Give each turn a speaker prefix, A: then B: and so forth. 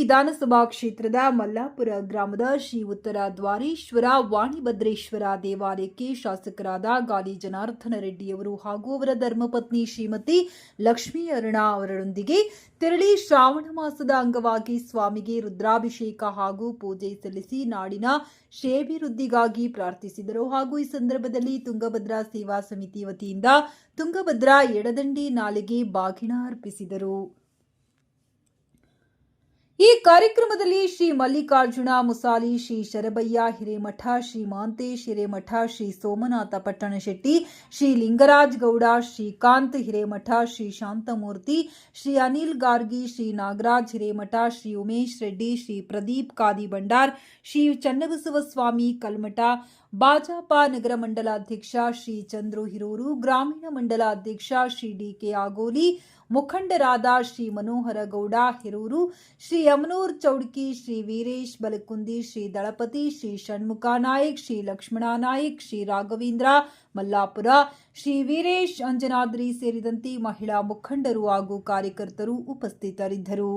A: ವಿಧಾನಸಭಾ ಕ್ಷೇತ್ರದ ಮಲ್ಲಾಪುರ ಗ್ರಾಮದ ಶ್ರೀ ಉತ್ತರ ದ್ವಾರೇಶ್ವರ ವಾಣಿಭದ್ರೇಶ್ವರ ದೇವಾಲಯಕ್ಕೆ ಶಾಸಕರಾದ ಗಾಲಿ ಜನಾರ್ದನ ರೆಡ್ಡಿಯವರು ಹಾಗೂ ಅವರ ಧರ್ಮಪತ್ನಿ ಶ್ರೀಮತಿ ಲಕ್ಷ್ಮೀ ಅರುಣ ಅವರೊಂದಿಗೆ ತೆರಳಿ ಶ್ರಾವಣ ಮಾಸದ ಅಂಗವಾಗಿ ಸ್ವಾಮಿಗೆ ರುದ್ರಾಭಿಷೇಕ ಹಾಗೂ ಪೂಜೆ ಸಲ್ಲಿಸಿ ನಾಡಿನ ಶ್ರೇಭಿವೃದ್ಧಿಗಾಗಿ ಪ್ರಾರ್ಥಿಸಿದರು. ಹಾಗೂ ಈ ಸಂದರ್ಭದಲ್ಲಿ ತುಂಗಭದ್ರಾ ಸೇವಾ ಸಮಿತಿ ವತಿಯಿಂದ ತುಂಗಭದ್ರಾ ಎಡದಂಡೆ ನಾಲೆಗೆ ಬಾಗಿನ ಅರ್ಪಿಸಿದರು. ಈ ಕಾರ್ಯಕ್ರಮದಲ್ಲಿ ಶ್ರೀ ಮಲ್ಲಿಕಾರ್ಜುನ ಮುಸಾಲಿ, ಶ್ರೀ ಶರಬಯ್ಯ ಹಿರೇಮಠ, ಶ್ರೀ ಮಹಾಂತೇಶ್ ಹಿರೇಮಠ, ಶ್ರೀ ಸೋಮನಾಥ ಪಟ್ಟಣಶೆಟ್ಟಿ, ಶ್ರೀ ಲಿಂಗರಾಜ್ ಗೌಡ, ಶ್ರೀಕಾಂತ್ ಹಿರೇಮಠ, ಶ್ರೀ ಶಾಂತಮೂರ್ತಿ, ಶ್ರೀ ಅನಿಲ್ ಗಾರ್ಗಿ, ಶ್ರೀ ನಾಗರಾಜ್ ಹಿರೇಮಠ, ಶ್ರೀ ಉಮೇಶ್ ರೆಡ್ಡಿ, ಶ್ರೀ ಪ್ರದೀಪ್ ಕಾದಿ ಬಂಡಾರ್, ಶ್ರೀ ಚನ್ನಬಸವಸ್ವಾಮಿ ಕಲ್ಮಠ, ಭಾಜಪ ನಗರ ಮಂಡಲ ಅಧ್ಯಕ್ಷ ಶ್ರೀ ಚಂದ್ರು ಹಿರೂರು, ಗ್ರಾಮೀಣ ಮಂಡಲ ಅಧ್ಯಕ್ಷ ಶ್ರೀ ಡಿಕೆ ಆಗೋಲಿ, ಮುಖಂಡರಾದ ಶ್ರೀ ಮನೋಹರ ಗೌಡ ಹಿರೂರು, ಶ್ರೀ ಯಮನೂರ್ ಚೌಡ್ಕಿ, ಶ್ರೀ ವೀರೇಶ್ ಬಲಕುಂದಿ, ಶ್ರೀ ದಳಪತಿ, ಶ್ರೀ ಷಣ್ಮುಖ ನಾಯಕ್, ಶ್ರೀ ಲಕ್ಷ್ಮಣ ನಾಯಕ್, ಶ್ರೀ ರಾಘವೇಂದ್ರ ಮಲ್ಲಾಪುರ, ಶ್ರೀ ವೀರೇಶ್ ಅಂಜನಾದ್ರಿ ಸೇರಿದಂತೆ ಮಹಿಳಾ ಮುಖಂಡರು ಹಾಗೂ ಕಾರ್ಯಕರ್ತರು ಉಪಸ್ಥಿತರಿದ್ದರು.